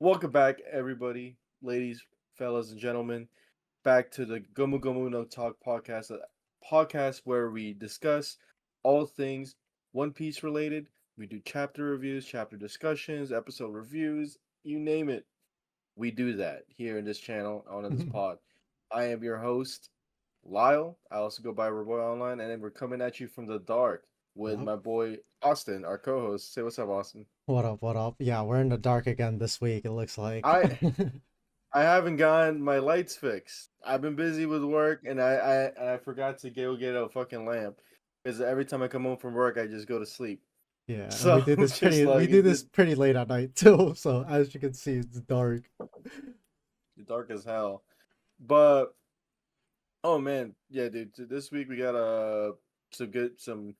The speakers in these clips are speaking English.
Welcome back, everybody, ladies, fellas, and gentlemen, back to the Gomu Gomu no Talk podcast, a podcast where we discuss all things One Piece related. We do chapter reviews, chapter discussions, episode reviews, you name it. We do that here in this channel on this pod. I am your host, Lyle. I also go by Roboy Online, and then we're coming at you from the dark with Yep. my boy Austin, our co-host. Say what's up, Austin. What up? What up? Yeah, we're in the dark again this week, it looks like. I I haven't gotten my lights fixed. I've been busy with work, and I forgot to go get a fucking lamp because every time I come home from work, I just go to sleep. Yeah, and So it's just we like do this pretty late at night too, so as you can see, it's dark. dark as hell. But oh man, yeah, dude. This week we got some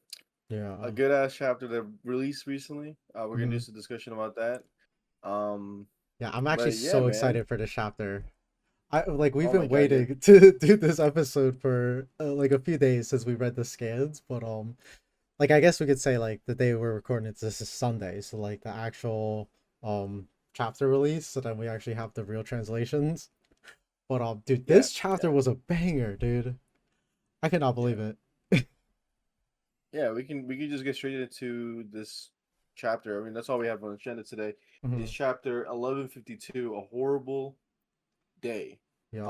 a Yeah. good ass chapter that released recently. We're gonna do hmm some discussion about that. Um, Yeah, I'm actually but yeah, so man. excited for this chapter. We've Oh my been god, yeah, waiting to do this episode for like a few days since we read the scans, but I guess we could say like the day we're recording it, this is Sunday, so like the actual chapter release, so then we actually have the real translations. But dude, yeah, this chapter yeah. was a banger, dude. I cannot Yeah. believe it. Yeah, we can just get straight into this chapter. I mean, that's all we have on the agenda today. Is hmm chapter 1152, a horrible day. Yep.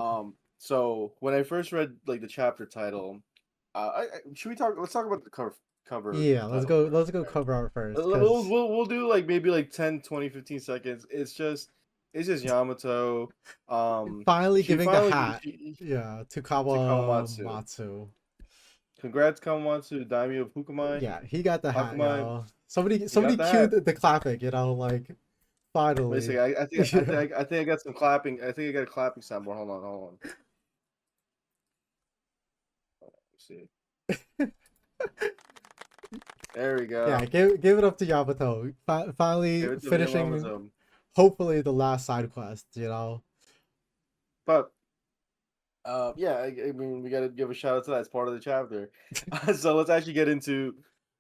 So when I first read like the chapter title, should we talk? Let's talk about the cover Yeah, title let's first, go right? cover art first, We'll, cause we'll we'll do like maybe like 10, 20, 15 seconds. It's just Yamato. finally She giving the finally hat, she, yeah, to to Kawamatsu. Matsu. Congrats, Kawamatsu, Daimyo of Hukumai. Yeah, he got the hat, Hakumai, yo. he got Somebody the cued hat. the clapping, like Wait a finally. second. I think I got some clapping. I think I got a clapping soundboard. Hold on. Let's see. There we Yeah, go. give it up to Yamato. Finally Give it to finishing, Yamamoto. hopefully the last side quest. But yeah, I mean, we got to give a shout out to that. It's part of the chapter. So let's actually get into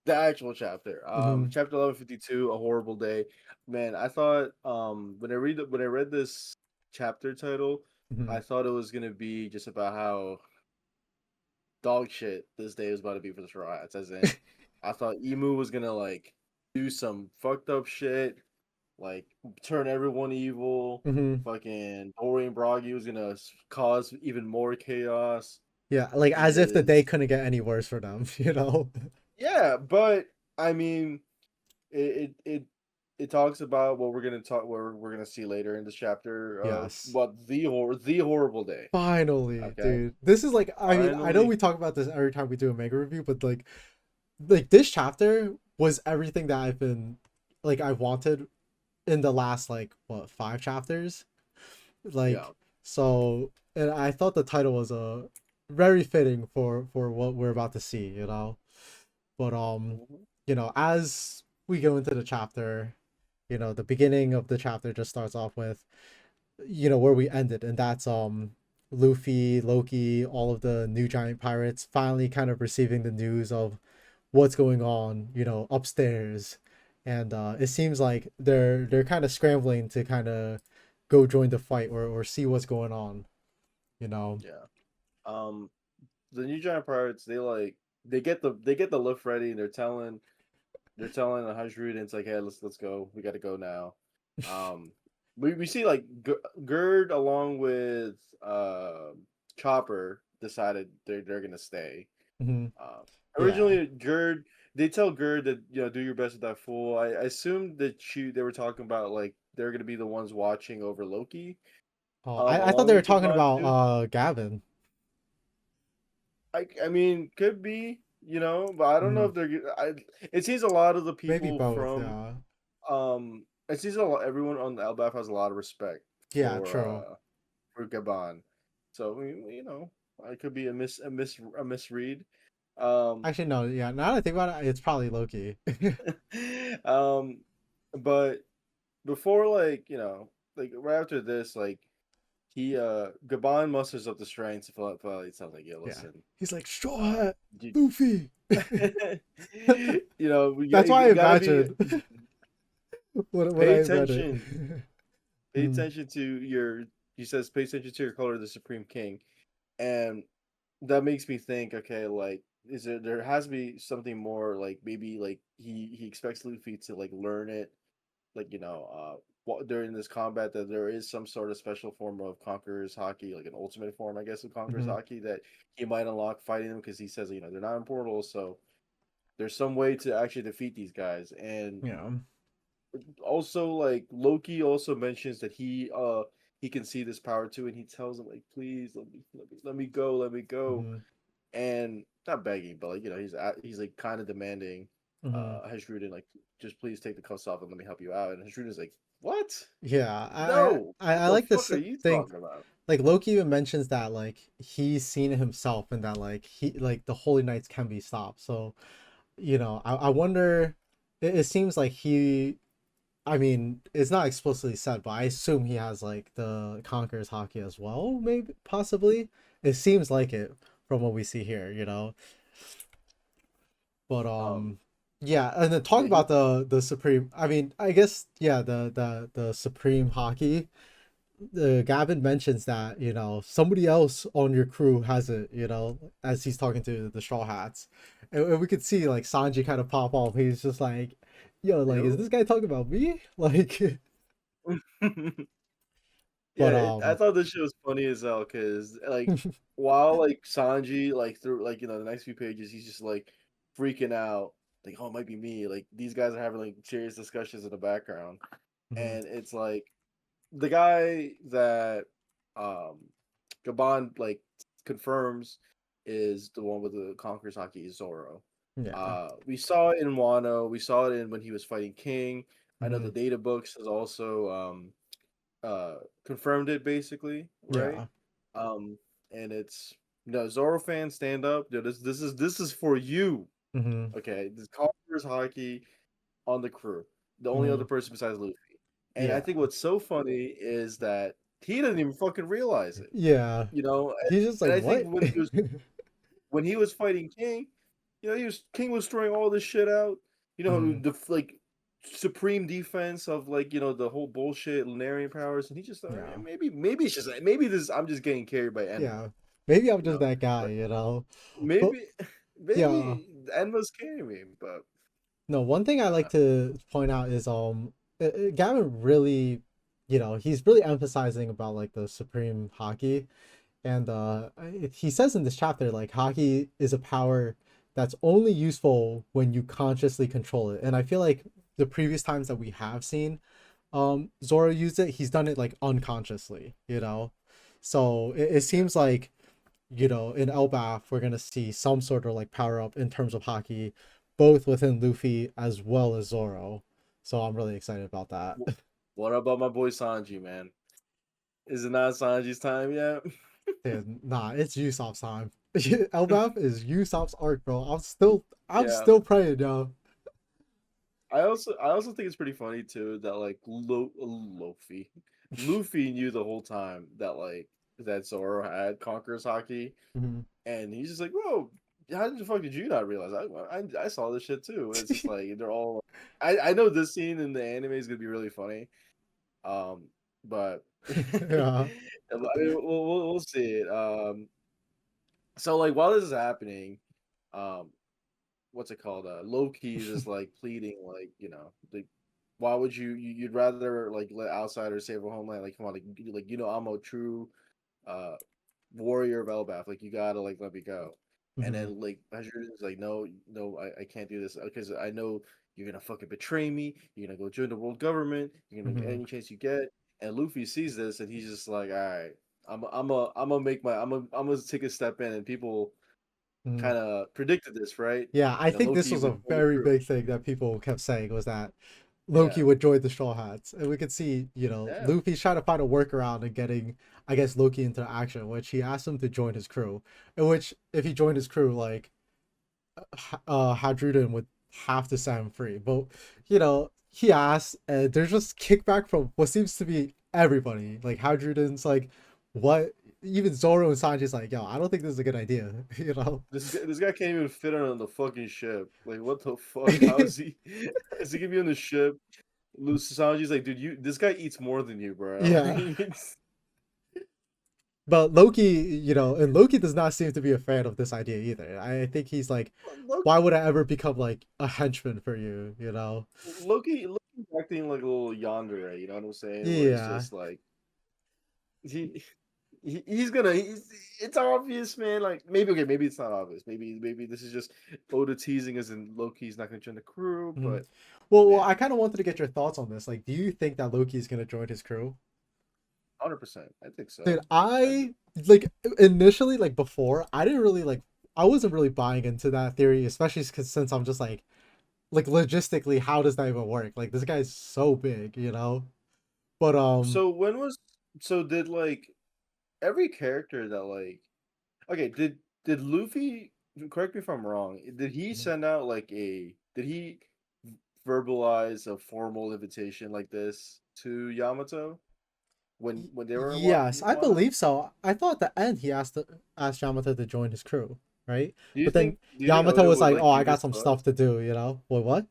the actual chapter. hmm Chapter 1152, a horrible day. Man, I thought when I read this chapter title, hmm I thought it was gonna be just about how dog shit this day was about to be for the Straw Hats. As in, I thought Emu was gonna like do some fucked up shit, like turn everyone evil. hmm Fucking Dorian Broggy was gonna cause even more chaos. Yeah, like as if the day Because couldn't get any worse for them. yeah, but I mean, it it it, it talks about what we're gonna see later in this chapter of Yes. what the horrible day. Finally, Okay, dude. This is like I know finally, we talk about this every time we do a mega review, but like this chapter was everything that I wanted in the last like what 5 chapters. yeah. So and I thought the title was very fitting for what we're about to see. But Mhm. as we go into the chapter, the beginning of the chapter just starts off with where we ended, and that's Luffy, Loki, all of the new giant pirates finally kind of receiving the news of what's going on, upstairs. And it seems like they're kind of scrambling to kind of go join the fight or see what's going on. Yeah. Um, the New Giant Pirates, they get the lift ready, and they're telling the Hajrud, and it's like, hey, let's go. We got to go now. Um, we see like Gerd along with Chopper decided they're gonna stay. hmm Um, Yeah. originally Gerd, they tell Gerd that do your best with that fool. I assumed that they were talking about like they're gonna be the ones watching over Loki. Oh, I thought Along they were with talking Gaban about too. Gavin. I mean, could be, but I don't know hmm if it seems a lot of the Maybe people both. from Yeah. it seems a lot, everyone on the LBAF has a lot of respect Yeah. True. for Gabon. So it could be a misread. Um Actually, no. Yeah. Now that I think about it, it's probably Loki. um but before like right after this, like Gabon musters up the strength to finally tell like, yo, Yeah. listen, He's like, straw uh hat, you, Luffy. you That's why I gotta be imagined what pay I read it. attention. Pay attention to your. He says, pay attention to your color, the Supreme King, and that makes me think. Okay, like, is there has to be something more, like maybe like he expects Luffy to like learn it, like during this combat, that there is some sort of special form of Conqueror's Haki, like an ultimate form, I guess, of Conqueror's Mm-hmm. Haki that he might unlock fighting them, because he says they're not in portals, so there's some way to actually defeat these guys. And Yeah. also, like, Loki also mentions that he can see this power too, and he tells him, like, please let me go, let me go. Mm-hmm. And not begging, but like he's like kind of demanding Mm-hmm. Heshruden, like, just please take the cuffs off and let me help you out. And Heshruden's like, what? Yeah, No, I what the like fuck this are you thing. talking about? Like Loki even mentions that like he's seen it himself and that like he like the Holy Knights can be stopped. So I wonder. It seems like he. I mean, it's not explicitly said, but I assume he has like the Conqueror's Haki as well. Maybe, possibly. It seems like it from what we see here. But Um, yeah, and then talk yeah, he about the Supreme. I mean, I guess yeah, the Supreme Haki. The Gavin mentions that somebody else on your crew has it. As he's talking to the Straw Hats, and we could see like Sanji kind of pop off. He's just like, "Yo, like, is yo. this guy talking about me?" Like, Yeah, but I thought this shit was funny as hell, because like while like Sanji, like, through like the next few pages, he's just like freaking out, like, oh, it might be me. Like, these guys are having like serious discussions in the background, Mhm. and it's like the guy that um Gabon like confirms is the one with the Conqueror's Haki, is Zoro. Yeah. We saw it in Wano. We saw it in when he was fighting King. I know the Mhm. data books has also uh confirmed it, basically, right? Yeah. Um, and it's no, Zoro fans, stand up. Dude, this is for you. Mhm. Okay, this Conqueror's Haki on the crew. The only other Mhm. person besides Luffy. And I Yeah. think what's so funny is that he doesn't even fucking realize it. Yeah. You know, and, He's just and like, I think "What?" when he was fighting King, King was throwing all this shit out. Mhm. The like supreme defense of, like, the whole bullshit Lunarian powers, and he just thought, Yeah. maybe it's just, maybe this, I'm just getting carried by Enma. Yeah. Maybe I'm You just know, that guy, but But maybe yeah. maybe Enma's carrying me, but No, one thing I like uh, to point out is Gavin really, he's really emphasizing about like the supreme hockey, and he says in this chapter like hockey is a power that's only useful when you consciously control it. And I feel like the previous times that we have seen Zoro use it, he's done it like unconsciously. So it seems like in Elbaf, we're gonna see some sort of like power up in terms of hockey, both within Luffy as well as Zoro. So I'm really excited about that. what about my boy Sanji, man? Is it not Sanji's time yet? Dude, nah, it's Usopp's time. Elbaf is Usopp's arc, bro. I'm Yeah. still praying, yo. I also think it's pretty funny too that, like, Luffy knew the whole time that, like, that Zoro had Conqueror's Haki, Mhm. and he's just like, whoa, how did the fuck did you not realize? I saw this shit too. And it's just like they're all. I know this scene in the anime is gonna be really funny, but Yeah. I mean, we'll see it. So, like, while this is happening, um, what's it called? Loki is just like pleading, like, like, why would you'd rather like let outsiders save a homeland? Like, come on, like, I'm a true uh warrior of Elbaf. Like, you gotta, like, let me go. And Mhm. then, like, Hashir's like, no, no, I can't do this, because I know you're gonna fucking betray me. You're gonna go join the world government. You're gonna get Mhm. any chance you get. And Luffy sees this, and he's just like, all right, I'm gonna make I'm gonna take a step in, and people Mhm. kind of predicted this, right? Yeah, I think this Loki was a would join the very crew. big thing that people kept saying was that Loki Yeah, would join the Straw Hats, and we could see, yeah. Luffy's trying to find a workaround and getting, I guess, Loki into action, which he asked him to join his crew. In which, if he joined his crew, like, Hadruden would have to set him free. But he asked, and there's just kickback from what seems to be everybody. Like Hadruden's like, what? Even Zoro and Sanji's like, yo, I don't think this is a good idea. You know? This guy can't even fit on the fucking ship. Like, what the fuck? How is he? Is he gonna be on the ship? Sanji's like, dude, this guy eats more than you, bro. Yeah. But Loki, and Loki does not seem to be a fan of this idea either. I think he's like, why would I ever become like a henchman for you, you know? Loki's acting like a little yandere, you know what I'm saying? Where it's Yeah. just like he, he's gonna it's obvious, man. Like maybe okay, maybe it's not obvious. Maybe this is just Oda teasing us and Loki's not gonna join the crew, Mhm. but Well, man, I kind of wanted to get your thoughts on this. Like, do you think that Loki is gonna join his crew? 100%. I think Dude, so. I I like initially like before I didn't really like I wasn't really buying into that theory, especially because since I'm just like logistically, how does that even work? Like this guy's so big, you know. But so when was so did like every character that like okay, did Luffy correct me if I'm wrong, did he send out like a did he verbalize a formal invitation like this to Yamato when they were in yes, I Wano? believe so. I thought at the end he asked Yamato to join his crew, right? But then Do you think Yamato Oda was would like, like "Oh, I do got this some to us? stuff to do," you know. Wait, what?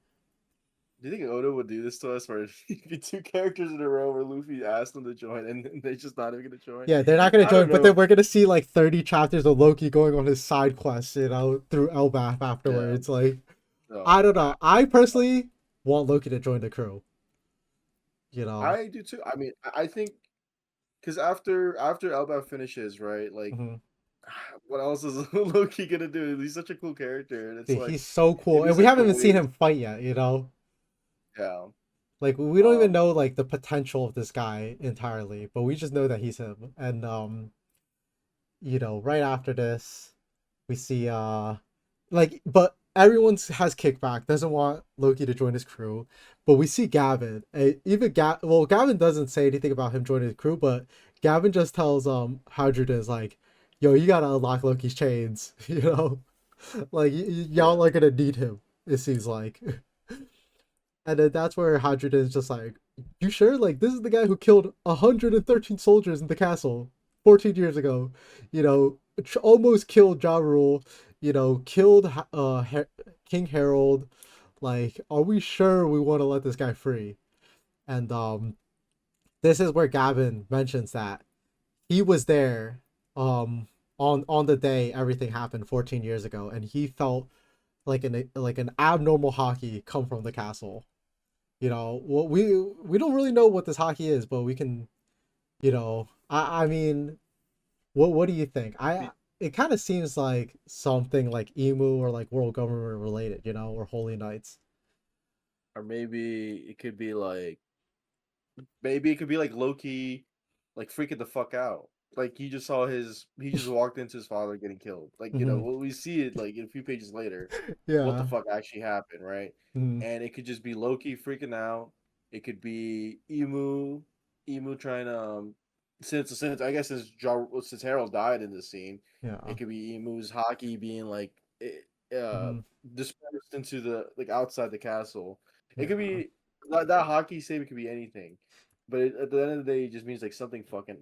Do you think Oda would do this to us where it'd be two characters in a row where Luffy asked them to join and they just not even gonna join? Yeah, they're not gonna I don't join, but then know. we're gonna see like 30 chapters of Loki going on his side quests, through Elbaf Yeah. afterwards. Like, No. I don't know. I personally want Loki to join the crew. You know. I do too. I mean, I think because after Elba finishes, right? Like, Mhm. what else is Loki gonna do? He's such a cool character, and it's Dude, like he's so cool, it'd be and we such haven't a even seen waste. him fight yet. You know. Yeah. Like we don't even Um. know like the potential of this guy entirely, but we just know that he's him. And right after this, we see but everyone has kickback, doesn't want Loki to join his crew. But we see Gavin. Gavin doesn't say anything about him joining his crew, but Gavin just tells Hydra is like, yo, you gotta unlock Loki's chains, like Yeah. y'all are gonna need him, it seems like. And then that's where Hadrid is just like, you sure? Like, this is the guy who killed 113 soldiers in the castle 14 years ago. Almost killed Ja Rule, killed King Harold. Like, are we sure we want to let this guy free? And this is where Gavin mentions that he was there um on the day everything happened 14 years ago, and he felt like an abnormal hockey come from the castle. What we don't really know what this hockey is, but we can, I mean, what do you think? It kind of seems like something like emu or like world government related, or holy knights. Or maybe it could be like Loki, like freaking the fuck out. Like he just walked into his father getting killed. Like Hmm. we see it like a few pages later, what the Yeah. fuck actually happened, right? Hmm. And it could just be Loki freaking out. It could be Emu trying to since I guess since Harold died in this scene, Yeah. it could be Emu's hockey being like uh Hmm. dispersed into the like outside the castle. It could Yeah. be that hockey save could be anything. But at the end of the day, it just means like Hmm. something fucking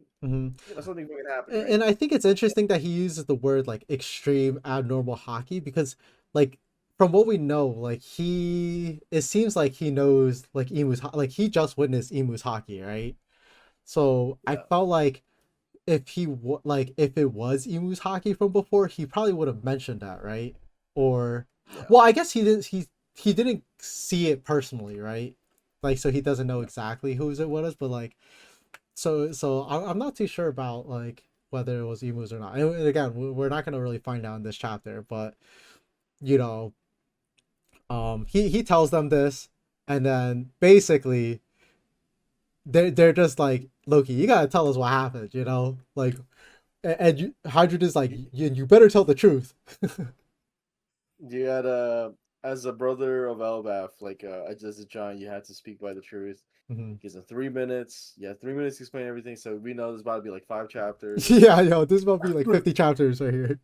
happened, right? And I think it's interesting that he uses the word like extreme abnormal hockey because like from what we know, like it seems like he knows like like he just witnessed Emu's hockey, right? So I Yeah, felt like if it was Emu's hockey from before, he probably would have mentioned that, right? Or, yeah, well, I guess he didn't see it personally, right? Like, so he doesn't know yeah. exactly whose it was, but like, I'm not too sure about like whether it was Emu's or not. And again, we're not gonna really find out in this chapter, but you know, he tells them this, and then basically they're just like, Loki, you gotta tell us what happened, like. And Hydra is like, You, you better tell the truth. you had as a brother of Elbaf, like as a giant, you had to speak by the truth. Hmm. Gives him 3 minutes. Yeah, 3 minutes to explain everything. So we know there's about to be like 5 chapters. Yeah, yo, this might be like 50 chapters right here.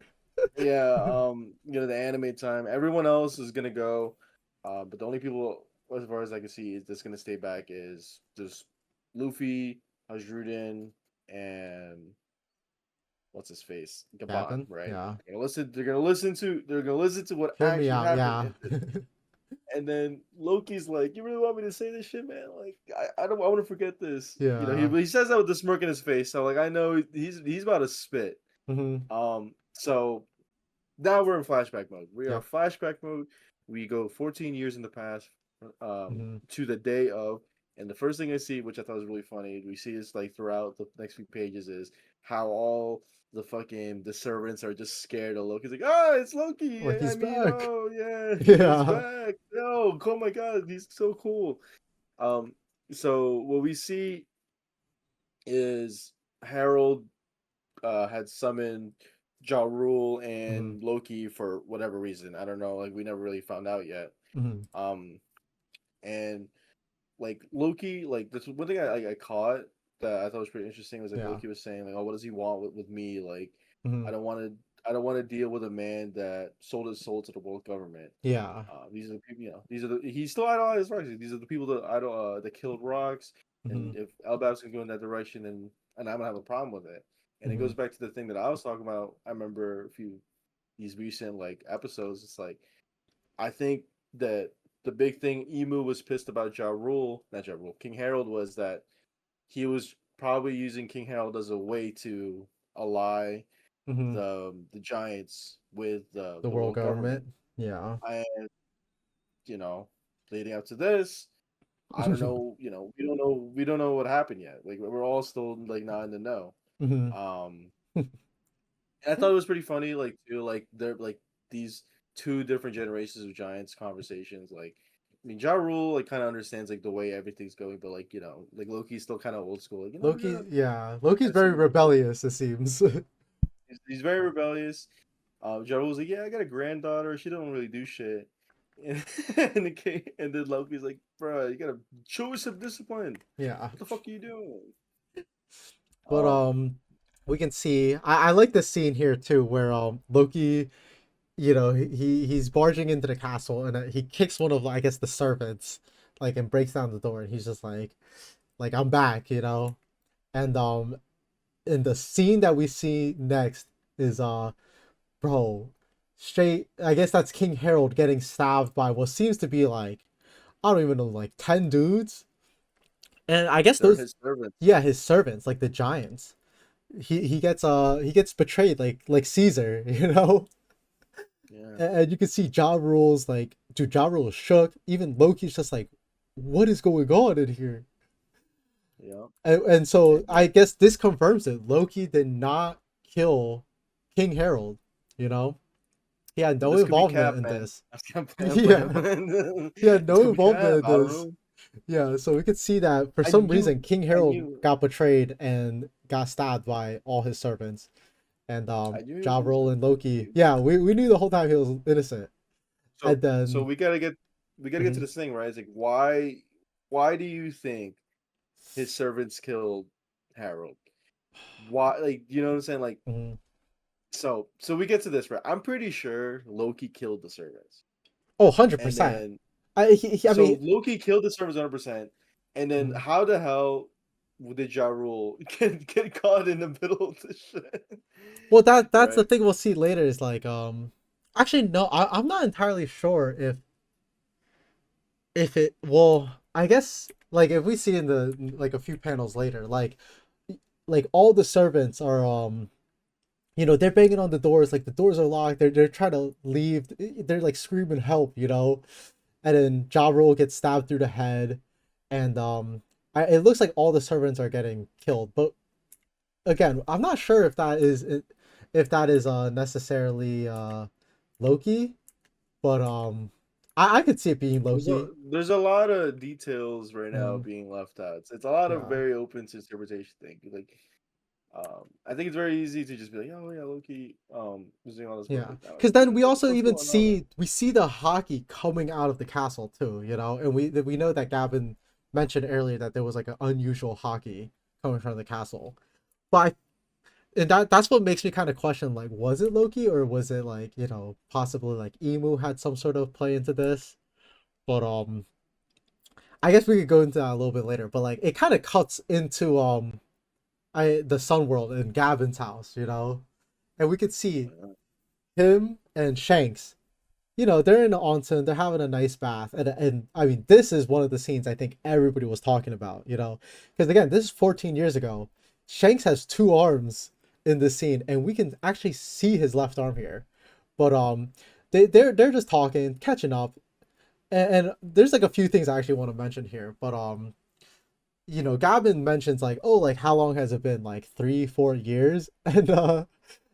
Yeah, the anime time. Everyone else is gonna go, but the only people, as far as I can see, is that's gonna stay back is just Luffy, Hajrudin, and what's his face, Gaban, Gavin, right? yeah. They're gonna listen. They're gonna listen to. They're gonna listen to what Hear me actually out, happened yeah. And then Loki's like, "You really want me to say this shit, man? Like, I don't. I want to forget this." You know, Yeah. he says that with the smirk in his face. So like, I know he's about to spit. Mm-hmm. So now we're in flashback mode. We are Yep. flashback mode. We go 14 years in the past, Mm-hmm. to the day of. And the first thing I see, which I thought was really funny, we see this like throughout the next few pages, is how all the servants are just scared of Loki. It's like, oh, it's Loki. Like I he's mean, back. oh yeah, he's Yeah. back. Oh, oh my god, he's so cool. Um, so what we see is Harold had summoned Ja Rule Mm-hmm. and Loki for whatever reason. I don't know. Like we never really found out yet. Mm-hmm. Um, and like Loki, like this one thing I caught that I thought was pretty interesting was like Yeah. Loki was saying like, oh, what does he want with me? Like, Mm-hmm. I don't want to. I don't want to deal with a man that sold his soul to the world government. Yeah. These are the people, these are the he still idolized Rocks. These are the people that that killed Rocks. Mm-hmm. And if Elbap's gonna go in that direction, and I'm gonna have a problem with it. And it Mm-hmm. goes back to the thing that I was talking about. I remember a few these recent like episodes. It's like I think that the big thing Emu was pissed about Ja Rule, not Ja Rule, King Harold was that he was probably using King Harold as a way to ally Mm-hmm. the giants with The the world world government. government. Yeah. And you know, leading up to this, I don't know. We don't know what happened yet. Like we're all still like not in the know. Mm-hmm. Um, and I thought it was pretty funny. Like too, like they're like these two different generations of giants conversations. Like, I mean, Ja Rule like kind of understands like the way everything's going, but like like Loki's still kind of old school. Like we Loki, yeah. Loki's gotta see very what we're doing. rebellious, it seems. He's very rebellious. Ja Rule's like, yeah, I got a granddaughter. She don't really do shit. And, and then Loki's like, bro, you gotta show her some discipline. Yeah. What the fuck are you doing? But Um, we can see I like this scene here too where Loki, he's barging into the castle and he kicks one of I guess the servants like and breaks down the door and he's just like I'm back, And in the scene that we see next is bro, straight I guess that's King Harold getting stabbed by what seems to be like I don't even know like 10 dudes. And I guess they're those his servants. yeah, his servants, like the giants. He gets betrayed like Caesar, Yeah, And you can see Ja Rule's like dude, Ja Rule is shook. Even Loki's just like, what is going on in here? yeah. And so And I guess this confirms it. Loki did not kill King Harold, you know? He had well, no this could be involvement Cap, in man. this. I'm playing, Yeah. man. He had This no could be Cap. involvement in I don't this. know. Yeah, so we could see that for I some knew. reason King I Harold knew. got betrayed and got stabbed by all his servants. And I knew he was Ja Rule innocent. and Loki. Yeah, we knew the whole time he was innocent. So And so then we gotta get to mhm. this thing, right? It's like why do you think his servants killed Harold? Why, like, you know what I'm saying? Like, Mhm. so we get to this, right? I'm pretty sure Loki killed the servants. Oh, And 100%. then I so mean, Loki killed the servants 100%. And then mhm. how the hell did Ja Rule get caught in the middle of this shit? Well, that's the Right? thing we'll see later is like actually no, I'm not entirely sure if it well, I guess like if we see in the like a few panels later, like all the servants are they're banging on the doors, like the doors are locked, they're trying to leave, they're like screaming help, and then Ja Rule gets stabbed through the head, and it looks like all the servants are getting killed. But again, I'm not sure if that is necessarily Loki, but I could see it being Loki. There's a lot of details right now Mm, being left out. It's a lot of yeah, very open to interpretation thing. Like, I think it's very easy to just be like, oh yeah, Loki, was doing all this, but yeah. like, no, Because you then know, we what the also fuck's even going on? see the hockey coming out of the castle too, and we know that Gavin mentioned earlier that there was like an unusual hockey coming from the castle, but and that's what makes me kind of question like was it Loki or was it like possibly like Emu had some sort of play into this, but I guess we could go into that a little bit later, but like it kind of cuts into the Sun World in Gavin's house, and we could see Uh, him and Shanks. they're in the onsen, they're having a nice bath, and I mean, this is one of the scenes I think everybody was talking about, because again, this is 14 years ago. Shanks has two arms in this scene, and we can actually see his left arm here. But they're just talking, catching up, and there's like a few things I actually want to mention here. But Gavin mentions like, oh, like how long has it been? Like 3, 4 years, and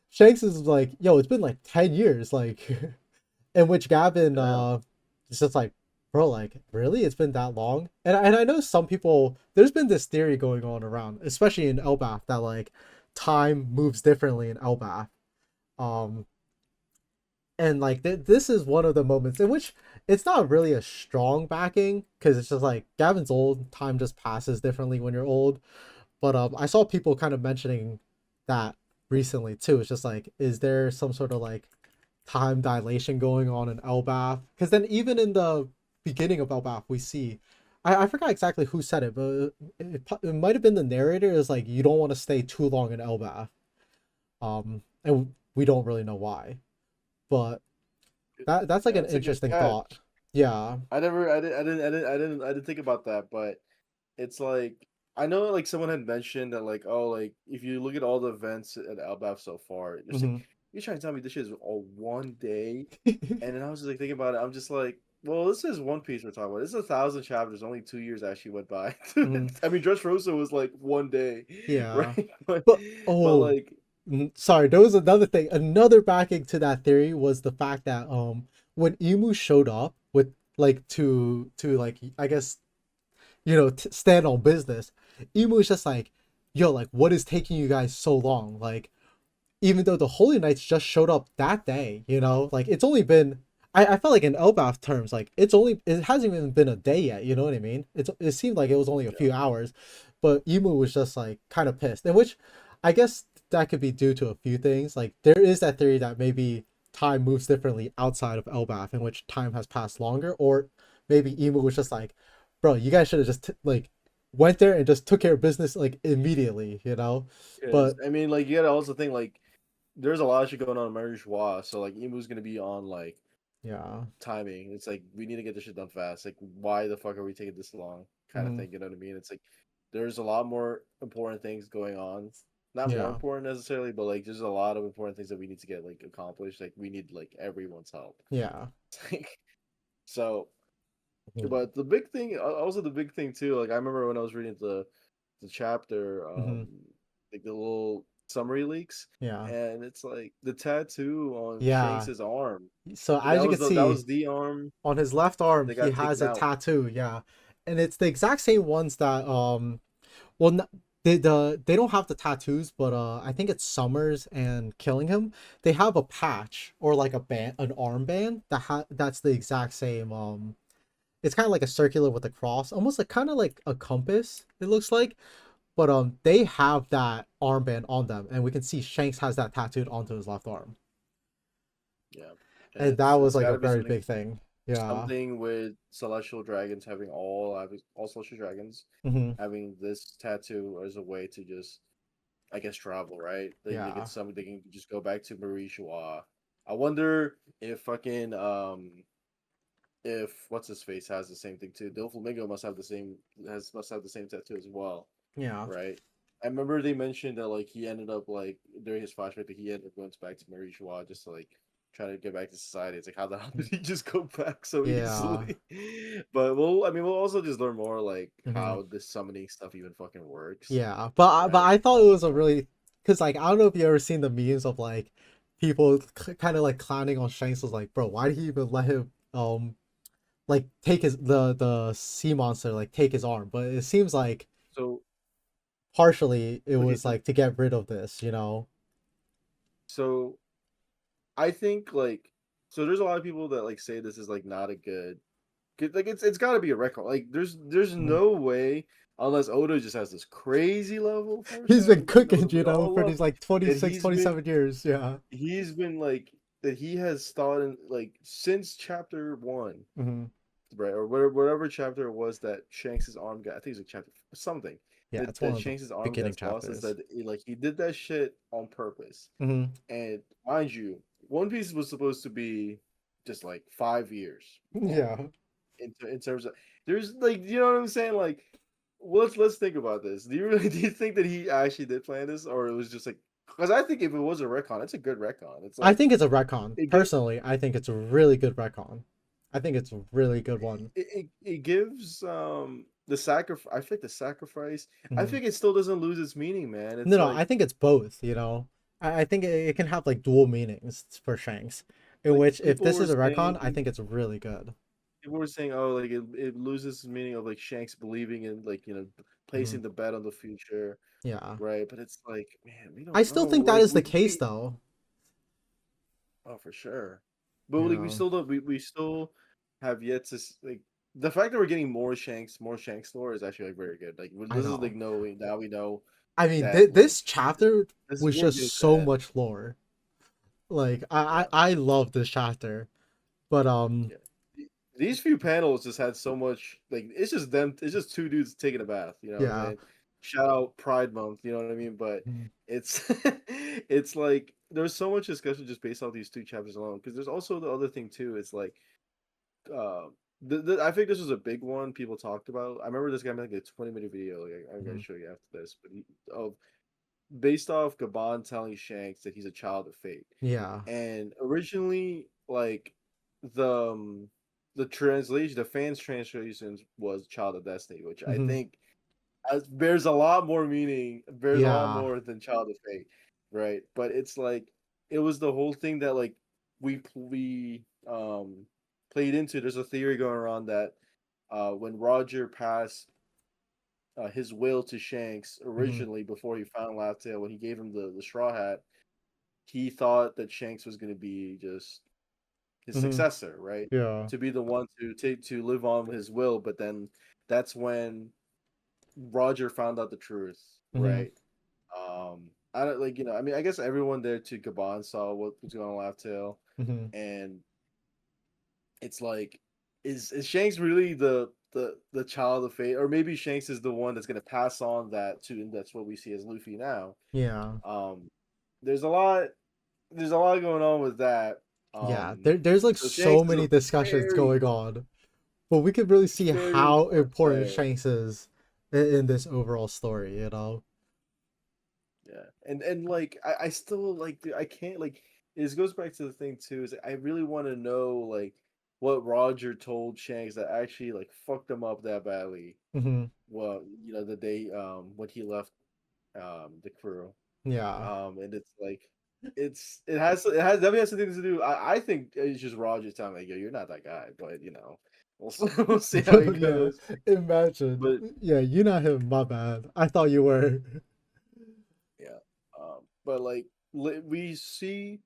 Shanks is like, yo, it's been like 10 years, like. In which Gavin Yeah. is just like, bro, like really, it's been that long. And I know some people. There's been this theory going on around, especially in Elbath, that like time moves differently in Elbath. Um, and like this is one of the moments in which it's not really a strong backing because it's just like Gavin's old, time just passes differently when you're old. But I saw people kind of mentioning that recently too. It's just like, is there some sort of like time dilation going on in Elbath? Because then even in the beginning of Elbath, we see, I forgot exactly who said it, but it might have been the narrator. Is like you don't want to stay too long in Elbath, and we don't really know why, but that's like Yeah, an it's a good interesting thought. catch. Yeah. I didn't think about that, but it's like I know like someone had mentioned that like oh like if you look at all the events at Albath so far, it's like Hmm. you're trying to tell me this shit is all one day, and then I was just like thinking about it. I'm just like, well, this is One Piece we're talking about. This is 1,000 chapters. Only 2 years actually went by. Hmm. I mean, Dressrosa was like one day, Yeah. right? But But but oh, like sorry, there was another thing. Another backing to that theory was the fact that when Emu showed up with like to like I guess stand on business, Emu was just like, yo, like what is taking you guys so long? Like even though the Holy Knights just showed up that day, like it's only been I felt like in Elbath terms, like it hasn't even been a day yet, you know what I mean? It seemed like it was only a yeah, few hours, but Emu was just like kind of pissed. In which I guess that could be due to a few things. Like there is that theory that maybe time moves differently outside of Elbath, in which time has passed longer, or maybe Emu was just like, bro, you guys should have just like went there and just took care of business like immediately. because But I mean like you gotta also think like there's a lot of shit going on in Marijois, so like Emu's gonna be on like yeah. timing. It's like we need to get this shit done fast. Like why the fuck are we taking this long? Kind of Hmm. thing. You know what I mean? It's like there's a lot more important things going on. Not more Yeah. important necessarily, but like there's a lot of important things that we need to get like accomplished. Like we need like everyone's help. Yeah. Like so, Hmm. but the big thing, also the big thing too. Like I remember when I was reading the chapter, Hmm. like the little summary leaks, Yeah. and it's like the tattoo on Yeah. Shanks's arm. So That as you was can that see was the arm on his left arm, that he got has taken a out. tattoo. Yeah, and it's the exact same ones that well, they don't have the tattoos, but I think it's Summers and Killing Him. They have a patch or like a band, an armband that's the exact same. It's kind of like a circular with a cross, almost like kind of like a compass. It looks like, but they have that armband on them, and we can see Shanks has that tattooed onto his left arm, Yeah, and and that was it's like got a to be very something big thing. Yeah. something with celestial dragons having all celestial dragons Hmm. having this tattoo as a way to just I guess travel, right? Yeah. They can just go back to Marie Joie. I wonder if fucking if what's his face has the same thing too. Doflamingo must have the same tattoo as well, Yeah. right? I remember they mentioned that like he ended up like during his flashback that he ended up going back to Marie Joie just to like try to get back to society. It's like how the hell did he just go back so Yeah. easily? But we'll also just learn more like Hmm. how this summoning stuff even fucking works, Yeah. But right? I thought it was a really, because like I don't know if you ever seen the memes of like people kind of like clowning on Shanks, was like, bro, why did he even let him like take the sea monster like take his arm? But it seems like So partially it okay, was like to get rid of this. so I think like so there's a lot of people that like say this is like not a like it's got to be a record. Like there's Mhm. no way unless Oda just has this crazy level of He's been foreshadowing that cooking, Oda we all for love these like that 26, 27 years. Yeah. he's been like that he has thought in like since chapter 1, Hmm. right, or whatever chapter it was that Shanks's arm got. I think it was like chapter something Yeah, it's one that of the Shanks's arm beginning gets lost. Is chapters. that like he did that shit on purpose. Hmm. And mind you, One Piece was supposed to be just like 5 years long. Yeah. In terms of there's like you know what I'm saying? Like let's think about this. Do you really do you think that he actually did plan this, or it was just like because I think if it was a retcon, it's a good retcon. It's I like think it's a retcon. it gives Personally, I think it's a really good retcon. I think it's a really good one. it gives the sacrifice. I think the sacrifice. I Mhm. think it still doesn't lose its meaning, man. No, It's no, I like think it's both, I think it can have like dual meanings for Shanks, in which if people this were is a retcon, I saying think it's really good. oh, like it loses its meaning of like Shanks believing in like Hmm. placing the bet on the future, Yeah. right? But it's like, man, we I don't still know. think that Like is the case though. oh, for sure. But You like we know. still don't we still have yet to like the fact that we're getting more Shanks lore is actually like very good. Like I this is know. like no now we know I mean, that like this chapter this is was more just good so than much lore. Like yeah. I love this chapter. But Yeah. These few panels just had so much like it's just them it's just two dudes taking a bath, you know what I'm yeah. saying? Shout out Pride Month, you know what I mean? But Mhm. it's it's like there's so much discussion just based off these two chapters alone. Because there's also the other thing too, it's like uh I think this was a big one people talked about. I remember this guy made like a 20-minute video, like I'm gonna Mhm. show you after this, but of based off Gabon telling Shanks that he's a child of fate. Yeah. And originally, like the um, the translation, the fans' translations was "Child of Destiny," which I Hmm. think bears a lot more meaning, bears a lot Yeah. more than "Child of Fate," right? But it's like it was the whole thing that like we played into. There's a theory going around that when Roger passed his will to Shanks Hmm. originally before he found Laugh-Tale, when he gave him the straw hat, he thought that Shanks was going to be just his Hmm. successor, right? Yeah. To be the one to take to live on his will, but then that's when Roger found out the truth, Hmm. right? I don't like I mean, I guess everyone there to Gabon saw what was going on with Laugh-Tale, Hmm. and it's like, is Shanks really the child of fate, or maybe Shanks is the one that's going to pass on that to, and that's what we see as Luffy now. Yeah. Um, there's a lot, there's a lot going on with that. Yeah. Um, There's like so Shanks so is a many discussions very, going on, but we could really see very how important important player. Shanks is in this overall story. Yeah, and like I still like I can't like this goes back to the thing too is I really want to know like what Roger told Shanks that actually like fucked him up that badly. Hmm. Well, the day when he left the crew. Yeah. And it's like it has definitely has something to do. I think it's just Roger telling like, yo, you're not that guy, but we'll we'll see how it Yeah. goes. Imagine. But Yeah, you're not him. My bad. I thought you were. yeah, but like we see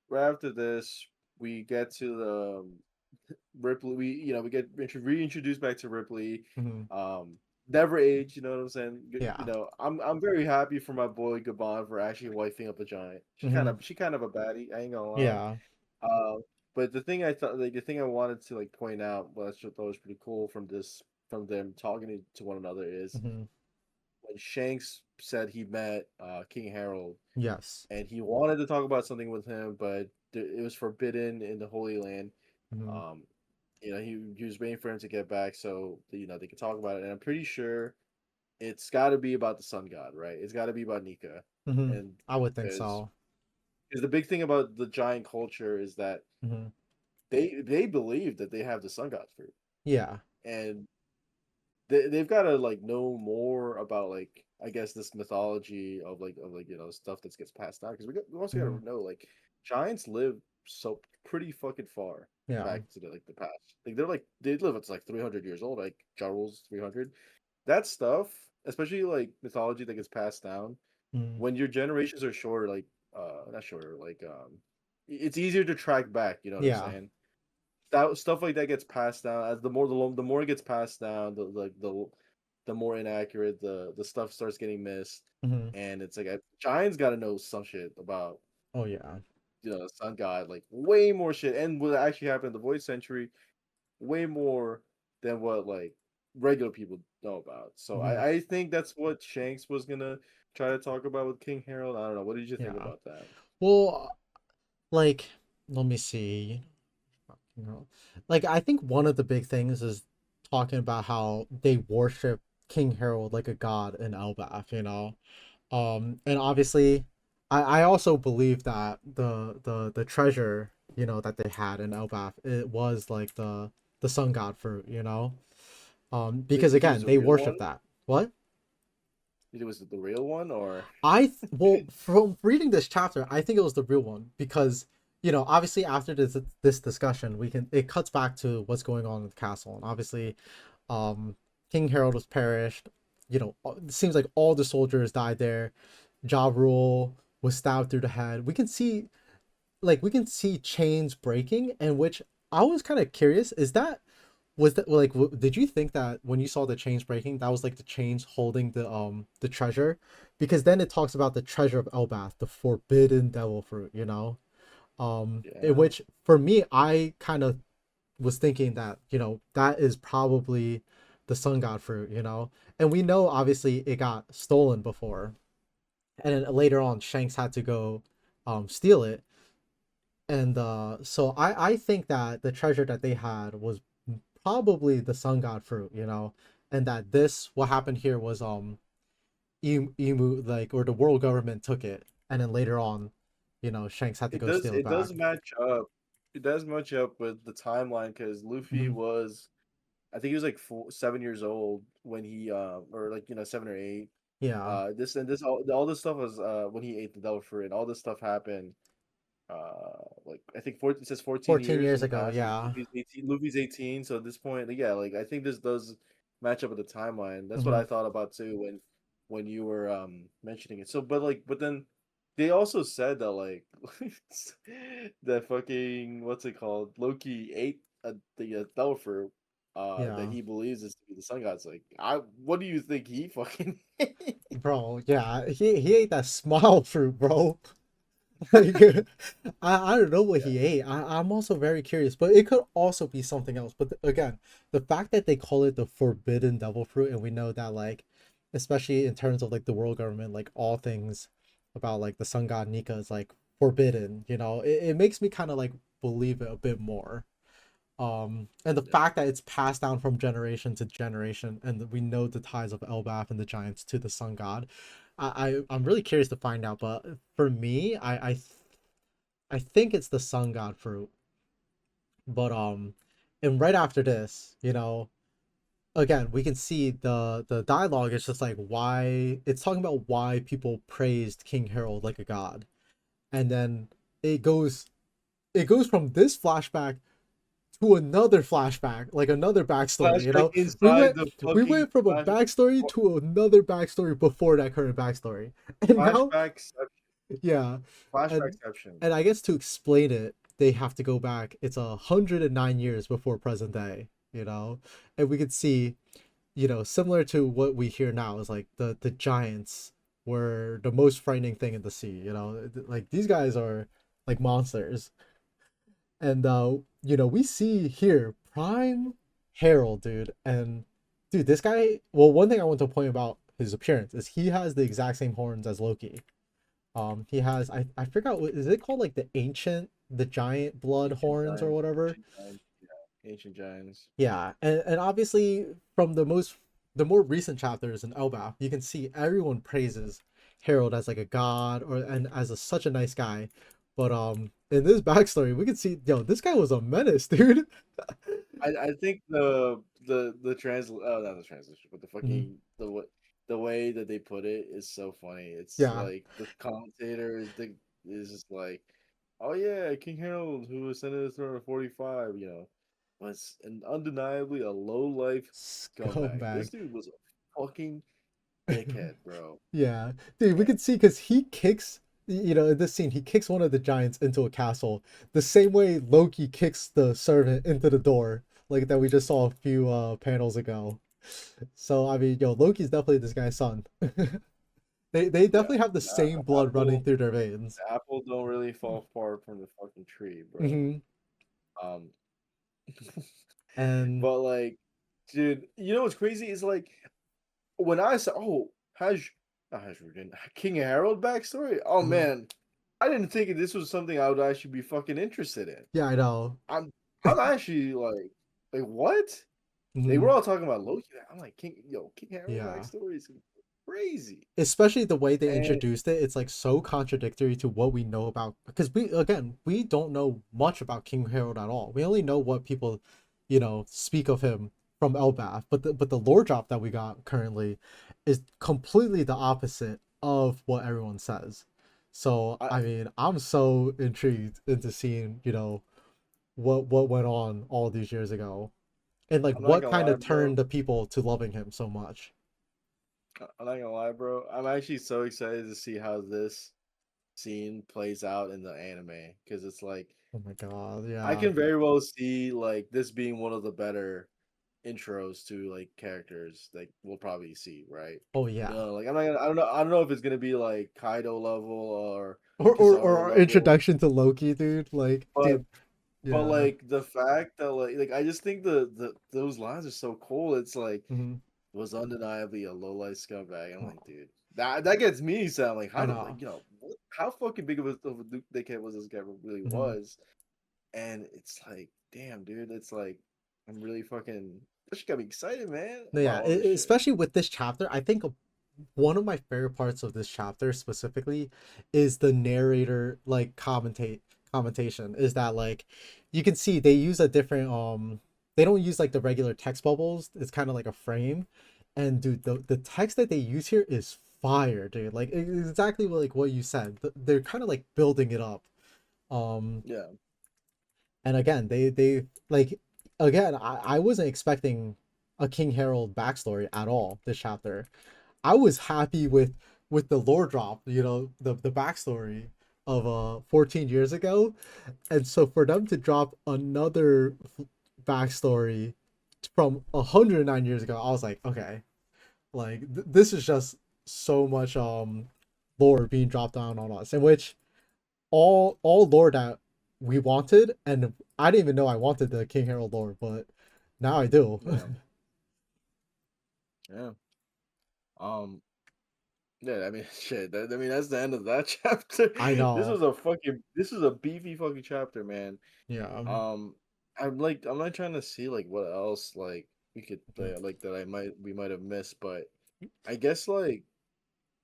right after this, we get to the Ripley. We get reintroduced back to Ripley. Hmm. Um, never age. You know what I'm saying? Yeah. I'm very happy for my boy Gabon for actually wifing up a giant. Hmm. She kind of a baddie. I ain't gonna lie. Yeah. Uh, but the thing I thought, like the thing I wanted to like point out, well, that's what I thought was pretty cool from them talking to one another is Hmm. when Shanks said he met King Harold Yes. and he wanted to talk about something with him, but it was forbidden in the Holy Land. Hmm. Um, he was waiting for him to get back so they could talk about it. And I'm pretty sure it's got to be about the Sun God, right? It's got to be about Nika, Hmm. and I would think because so. the big thing about the giant culture is that Hmm. they believe that they have the Sun God's fruit, Yeah. and they've got to like know more about like I guess this mythology of like stuff that gets passed down because we also got Hmm. to know like giants live so pretty fucking far Yeah. back to the past. Like they live it's like 300 years old. Like Jarl's 300. That stuff, especially like mythology that gets passed down Hmm. when your generations are shorter, like not shorter, like it's easier to track back. You know what I'm Yeah. saying? That stuff like that gets passed down as the more it gets passed down the more inaccurate the stuff starts getting missed, Hmm. and it's like Giants got to know some shit about Oh yeah. the Sun God, like way more shit, and what actually happened in the Void Century, way more than what like regular people know about. So Hmm. I think that's what Shanks was gonna try to talk about with King Harold. I don't know. What did you think Yeah. about that? Well, like, let me see. You know, like I think one of the big things is talking about how they worship King Harold like a god in Elbaf. And obviously, I also believe that the treasure that they had in Elbaf, it was like the sun god fruit. Wait, Because did you again use the they real worship one? that. What? Was it the real one or? Well, from reading this chapter, I think it was the real one because obviously after this discussion, it cuts back to what's going on in the castle, and obviously, um, King Harold was perished. It seems like all the soldiers died there. Ja Rule was stabbed through the head. We can see chains breaking, and which I was kind of curious. Was that like did you think that when you saw the chains breaking, that was like the chains holding the treasure? Because then it talks about the treasure of Elbath, the forbidden devil fruit, in Yeah, which for me I kind of was thinking that that is probably the sun god fruit, and we know obviously it got stolen before, and then later on Shanks had to go steal it. And so I think that the treasure that they had was probably the sun god fruit, and that this what happened here was emu, like, or the world government took it, and then later on, Shanks had to it go does. steal it It back. does match up. It does match up with the timeline because Luffy Hmm. was, I think he was like 7 years old when he, or like 7 or 8. Yeah, This and this all this stuff was when he ate the devil fruit, and all this stuff happened. Like I think 14, it says 14 14 years in years the ago. past. And Yeah. Luffy's 18, so at this point, like, yeah, like I think this does match up with the timeline. That's what Hmm. I thought about too when you were mentioning it. So, but then they also said that like that fucking what's it called? Loki ate the devil fruit that Yeah, he believes is to be the sun god's. Like, what do you think he fucking ate? bro. Yeah, he ate that smile fruit, bro. Like, I don't know what Yeah, he ate. I'm also very curious, but it could also be something else. But again, the fact that they call it the forbidden devil fruit, and we know that, like, especially in terms of like the world government, like all things about like the sun god Nika is like forbidden. It makes me kind of like believe it a bit more. And the yeah. fact that it's passed down from generation to generation, and we know the ties of Elbaf and the giants to the sun god. I'm really curious to find out, but for me, I think it's the sun god fruit. But and right after this, again we can see the dialogue is just like why it's talking about why people praised King Harold like a god, and then it goes it goes from this flashback to another flashback, like another backstory. Flashback We inside went the we fucking went from a backstory to another backstory before that current backstory, and now flashbacks. yeah, and Flashbackception. and I guess to explain it, they have to go back. It's 109 years before present day, and we could see, similar to what we hear now is like the giants were the most frightening thing in the sea. Like these guys are like monsters, and we see here Prime Harold, dude, and dude, this guy. Well, one thing I want to point about his appearance is he has the exact same horns as Loki. He has I forgot what is it called, like the giant blood horns or whatever. Ancient giants. Yeah, ancient giants. Yeah, and obviously from the more recent chapters in Elbaf, you can see everyone praises Harold as like a god or and as such a nice guy. But in this backstory, we can see this guy was a menace, dude. I think the not the translation, but the Mhm. fucking the way that they put it is so funny. It's Yeah, like the commentator is just like, oh yeah, King Harold who ascended the throne at 45, was an undeniably a low life scumbag. scumbag. This dude was a fucking dickhead, bro. Yeah, dude, we Yeah. can see because he kicks, in this scene, he kicks one of the giants into a castle the same way Loki kicks the servant into the door, like that we just saw a few panels ago. So I mean, Loki's definitely this guy's son. They Yeah. definitely have the same blood running Apple through their veins. the apple don't really fall far from the fucking tree, bro. Hmm. Um And but like, dude, you know what's crazy is like when I saw, oh, Haj not Hajrudin, King Harold backstory. Oh mhm. man, I didn't think this was something I would actually be fucking interested in. Yeah, I know. I'm I'm actually like what? They were Mhm. all talking about Loki. I'm like, King Harold Yeah. backstory is crazy. Especially the way they And introduced it, it's like so contradictory to what we know about, because we don't know much about King Harold at all. We only know what people, speak of him from Elbath. But the lore drop that we got currently is completely the opposite of what everyone says. So I, I mean, I'm so intrigued into seeing, what went on all these years ago, and like I'm not what gonna kind lie, of bro. turned the people to loving him so much. I'm not gonna lie, bro. I'm actually so excited to see how this scene plays out in the anime because it's like Oh my god, I yeah. can very well see like this being one of the better intros to like characters like we'll probably see, right? Oh yeah. Like I don't know if it's gonna be like Kaido level or Or Kizaru our level, introduction to Loki, dude. Like, but dude, but yeah. like the fact that like I just think the those lines are so cool. It's like Hmm. was undeniably a low life scumbag. I'm like, dude, that gets me sound like I how do know. like how fucking big of a dickhead was this guy really Hmm. was? And it's like, damn, dude, it's like I'm really fucking. That shit got me excited, man. No, About yeah, all this shit. especially with this chapter, I think one of my favorite parts of this chapter specifically is the narrator like commentation. Is that like you can see they use a different they don't use like the regular text bubbles. It's kind of like a frame, and dude, the text that they use here is fire, dude. Like exactly like what you said. They're kind of like building it up. Um, Yeah, and again, they like again, I wasn't expecting a King Harold backstory at all this chapter. I was happy with the lore drop, the backstory of 14 years ago. And so for them to drop another backstory from 109 years ago, I was like, okay, like this is just so much lore being dropped down on us, in which all lore that we wanted, and I didn't even know I wanted the King Harold lore, but now I do. yeah, yeah. Um, yeah. I mean, shit. I mean, that's the end of that chapter. I know. This is a beefy fucking chapter, man. Yeah. Um, I'm not trying to see like what else like we could like that we might have missed, but I guess like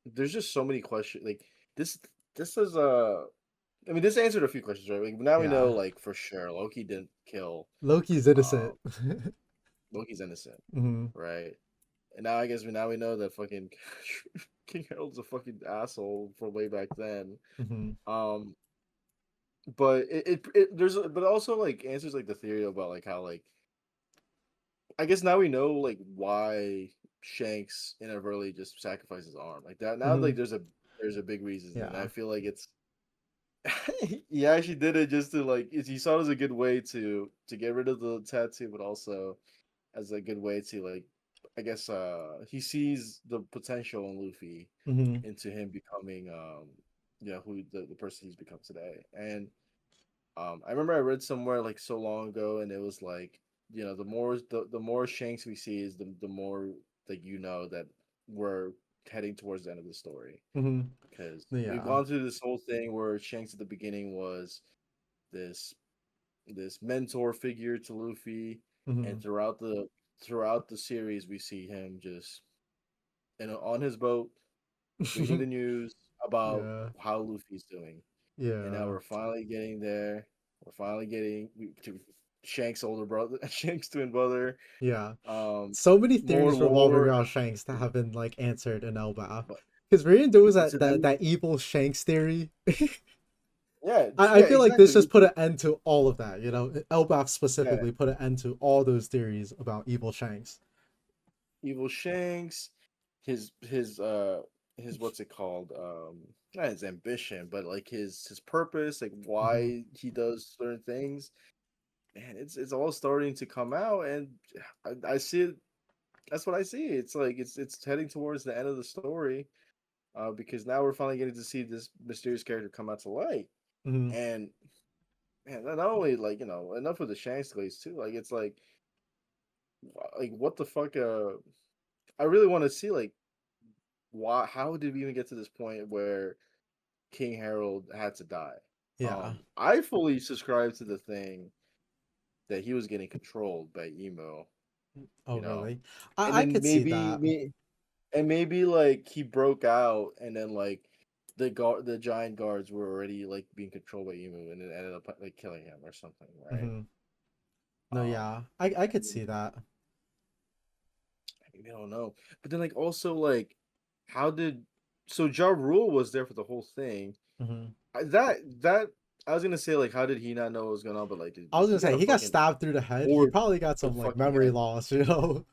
there's just so many questions. Like this, this is I mean, this answered a few questions, right? Like now we know, Yeah. like for sure, Loki didn't kill. Loki's Um, innocent. Loki's innocent, Hmm. right? And now I guess we know that fucking King Harold's a fucking asshole from way back then. Hmm. Um, but but also like answers like the theory about like how like I guess now we know like why Shanks inadvertently just sacrificed his arm like that. Now like Hmm. there's a big reason, and I Yeah. feel like it's he actually did it just to like he saw it as a good way to get rid of the tattoo, but also as a good way to like I guess he sees the potential in Luffy Hmm. into him becoming who the person he's become today. And I remember I read somewhere like so long ago and it was like, the more Shanks we see is the more that that we're heading towards the end of the story Hmm. because we've Yeah. gone through this whole thing where Shanks at the beginning was this this mentor figure to Luffy, and Hmm. throughout the series we see him just on his boat reading the news about Yeah. how Luffy's doing, and now Yeah. we're finally getting there. We're finally getting to Shanks' older brother, Shanks' twin brother. Yeah. Um, So many more theories revolving lore, around Shanks that have been like answered in Elbaf. but Because really there was to that them, that evil Shanks theory. yeah, I yeah, feel like this exactly. just put an end to all of that, Elbaf Yeah, specifically put an end to all those theories about evil Shanks. evil Shanks, his what's it called? Not his ambition, but like his purpose, like Hmm. why he does certain things. Man, it's all starting to come out, and I see it. That's what I see. It's like it's heading towards the end of the story, because now we're finally getting to see this mysterious character come out to light. Hmm. And man, not only like enough with the Shanks glaze too. Like it's like what the fuck. I really want to see like why how did we even get to this point where King Harold had to die? Yeah. I fully subscribe to the thing that he was getting controlled by emo, Oh, you know, really? and I then could see that. maybe like he broke out, and then like the giant guards were already like being controlled by emu, and it ended up like killing him or something, right? Hmm. No, Um, yeah, I I could mean, see that. I don't know, but then like also like how did so Ja Rule was there for the whole thing. Hmm. That I was gonna say like how did he not know what was going on, but like I was he gonna got say a he got fucking stabbed through the head. He board probably got to the some like fucking memory head. loss, you know.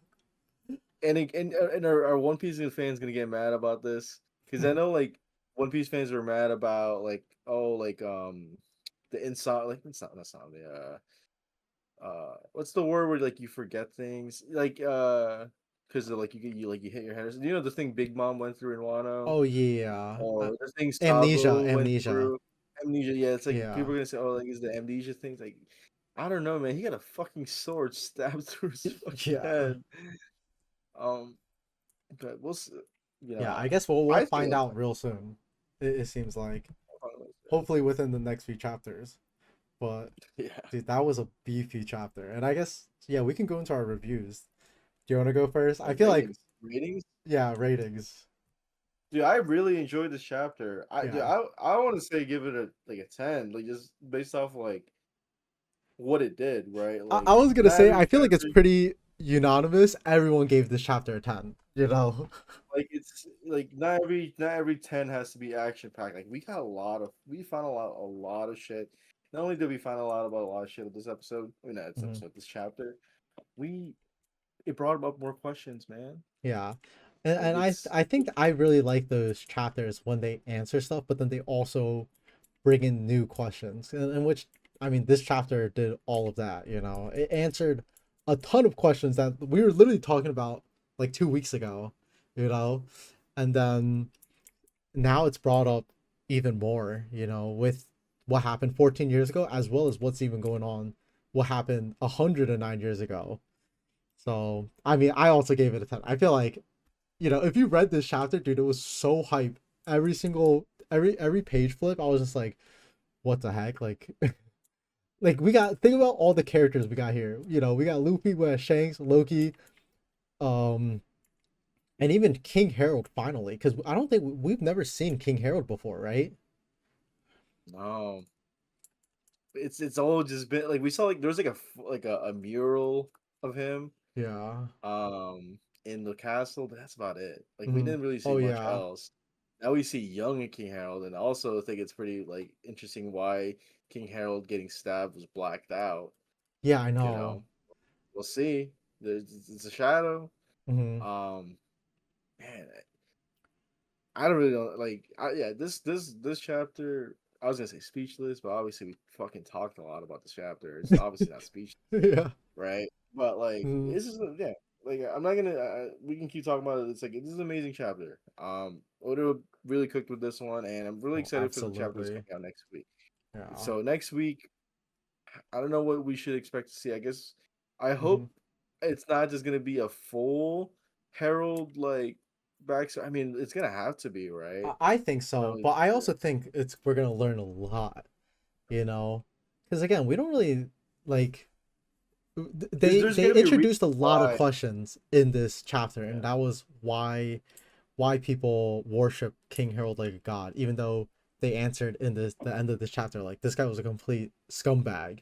And our One Piece fans gonna get mad about this because I know like One Piece fans are mad about like oh like the inside like it's not that's not the what's the word where like you forget things like because like you hit your head, you know, the thing Big Mom went through in Wano, Oh yeah, or the thing amnesia, Sabo went amnesia. through, amnesia. Yeah, it's like Yeah, people are gonna say oh like is the amnesia things like I don't know, man. He got a fucking sword stabbed through his fucking yeah, head. Um, but we'll see. You yeah. know, I guess we'll I think find it'll out real soon. It seems like probably hopefully within the next few chapters. But yeah. dude, that was a beefy chapter, and I guess yeah, we can go into our reviews. Do you want to go first? I Oh, feel like ratings. yeah, ratings. Dude, I really enjoyed this chapter. Yeah, I want to say give it a like a 10, like just based off like what it did, right? I Like was gonna not say every I feel like it's chapter, pretty unanimous. Everyone gave this chapter a 10. You know. like it's like not every 10 has to be action packed. Like we found a lot of shit. Not only did we find a lot about a lot of shit with this episode, I mean not this Mhm. episode, this chapter, we it brought up more questions, man. Yeah. Like And it's I think I really like those chapters when they answer stuff, but then they also bring in new questions. In which I mean this chapter did all of that, you know. It answered a ton of questions that we were literally talking about like 2 weeks ago, you know. And then now it's brought up even more, you know, with what happened 14 years ago as well as what's even going on, what happened 109 years ago. So, I mean, I also gave it a 10. I feel like, you know, if you read this chapter, dude, it was so hype. Every page flip, I was just like, what the heck? Like like we got think about all the characters we got here. You know, we got Luffy, we got Shanks, Loki, um, and even King Harold finally, because I don't think we've never seen King Harold before, right? no, it's all just been like we saw like there was like a mural of him Yeah. in the castle, but that's about it. Like we Hmm. didn't really see Oh much yeah. else. Now we see young King Harold, and also I think it's pretty like interesting why King Harold getting stabbed was blacked out. Yeah, I You know. know, we'll see. It's a shadow. Hmm. Um, man, I don't really know. Like, yeah, this chapter. I was gonna say speechless, but obviously we fucking talked a lot about this chapter. It's obviously not speechless, Yeah. right? But like, Hmm. this is yeah. Like, I'm not gonna. We can keep talking about it. It's like this is an amazing chapter. Odo really cooked with this one, and I'm really Oh, excited for the chapter that's absolutely. coming out next week. Yeah. So next week, I don't know what we should expect to see. I guess I Hmm. hope it's not just gonna be a full Herald like backstory. I mean, it's gonna have to be, right? I think I so, don't but even I care. also think it's we're gonna learn a lot, you know, because again, we don't really like There's they gonna be a reason introduced a lot of why. questions in this chapter, and Yeah, that was why people worship King Harold like a god, even though they answered in the end of this chapter like this guy was a complete scumbag,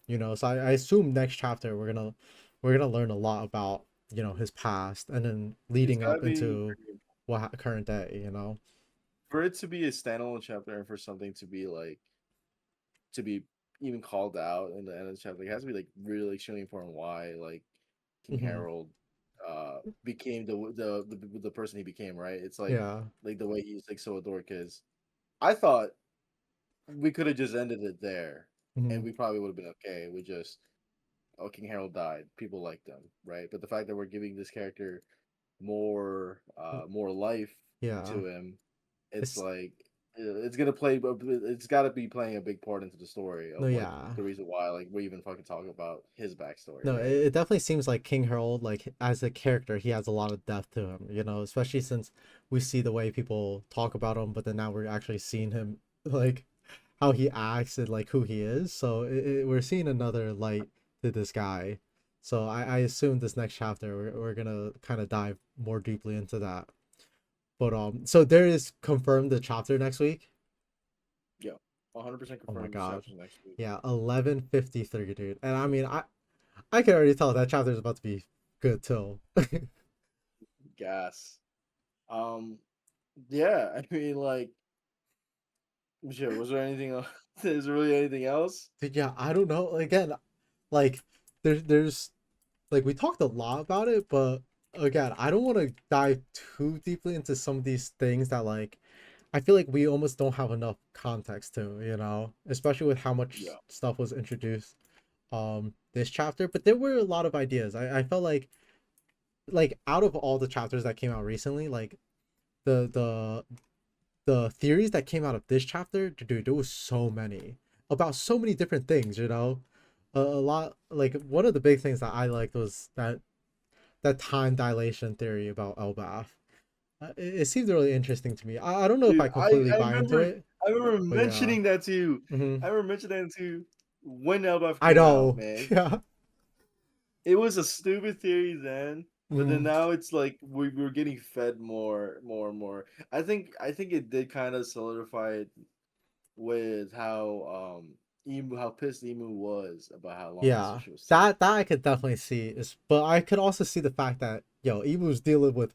you know. So I assume next chapter we're gonna learn a lot about, you know, his past and then it's leading gotta up be into current day, you know. for it to be a standalone chapter and for something to be like to be even called out in the end of the chapter. Like, it has to be like really extremely important why like King Hmm. Harold became the person he became. Right? It's Yeah. like the way he's like so adored. Because I thought we could have just ended it there, and Hmm. we probably would have been okay. We just oh King Harold died. People liked him, right? But the fact that we're giving this character more life Yeah. to him, it's It's like it's gonna play, but it's got to be playing a big part into the story no, of what yeah. the reason why like we even fucking talk about his backstory, No, right? it definitely seems like King Harold, like as a character, he has a lot of depth to him, you know, especially since we see the way people talk about him, but then now we're actually seeing him, like how he acts and like who he is. So we're seeing another light to this guy. So I assume this next chapter we're gonna kind of dive more deeply into that. But so there is confirmed the chapter next week. Yeah, 100% Oh my confirmed the god. chapters next week. Yeah, 11:53, dude. And I mean, I can already tell that chapter is about to be good too. Gas. Um, yeah, I mean, like, shit, was there anything else? Is there really anything else? Dude, yeah, I don't know. Again, like there's like we talked a lot about it, but again, I don't want to dive too deeply into some of these things that like I feel like we almost don't have enough context to, especially with how much Yeah. stuff was introduced this chapter. But there were a lot of ideas. I felt like out of all the chapters that came out recently, like the the the theories that came out of this chapter, dude, there was so many about so many different things, a lot. Like one of the big things that I liked was that time dilation theory about Elbath. It seemed really interesting to me. I don't know if Dude, I completely I buy into remember it, I remember but yeah. mentioning that to you. Hmm. I remember mentioning that to you when Elbaf I came out, know. man. Yeah. It was a stupid theory then, but then Mm, now it's like we're getting fed and more. I think it did kind of solidify it with how pissed Emu was about how long this yeah. shit was taking. That I could definitely see is, but I could also see the fact that Ibu's dealing with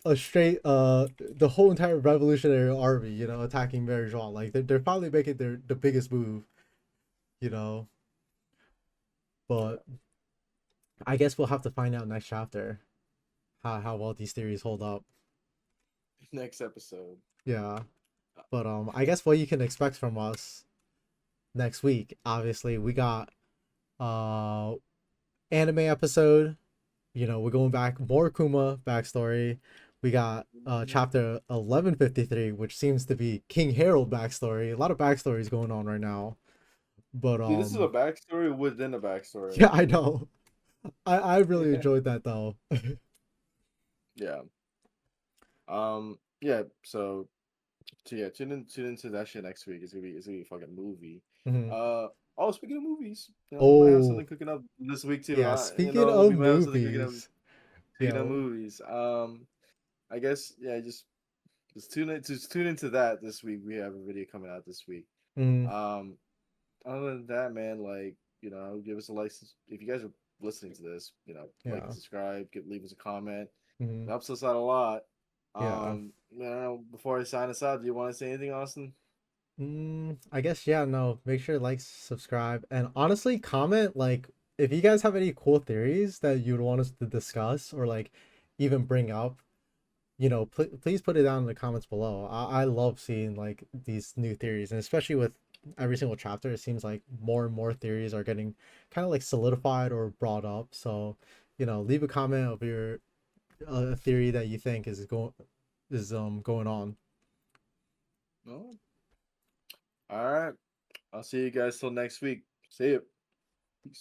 a straight the whole entire revolutionary army, attacking Mary Jean. Like they're finally making the biggest move, you know. Yeah, But I guess we'll have to find out next chapter how well these theories hold up. next episode. Yeah. But I guess what you can expect from us next week, obviously we got uh anime episode. We're going back more Kuma backstory. We got Mhm. chapter 1153, which seems to be King Harold backstory. A lot of backstories going on right now. But Dude, this is a backstory within a backstory. yeah, I know. I really enjoyed that though. Yeah. Yeah. So yeah, tune into that shit next week. It's gonna be a fucking movie. Mhm. Uh oh, speaking of movies, we might have Oh, something cooking up this week too. yeah, You speaking know, of we might have something cooking up. movies, Speaking of yo. movies, I guess yeah, just tune into that this week. We have a video coming out this week. Mm, Um, other than that, man, like give us a like if you guys are listening to this. Like and yeah. subscribe, leave us a comment. It Mm, helps us out a lot. yeah. I don't know. Before I sign us out, do you want to say anything, Austin? I guess yeah, no. Make sure to like, subscribe, and honestly, comment like if you guys have any cool theories that you'd want us to discuss or like even bring up. Please put it down in the comments below. I love seeing like these new theories, and especially with every single chapter, it seems like more and more theories are getting kind of like solidified or brought up. So, leave a comment of your theory that you think is going on. No. All right. I'll see you guys till next week. See you.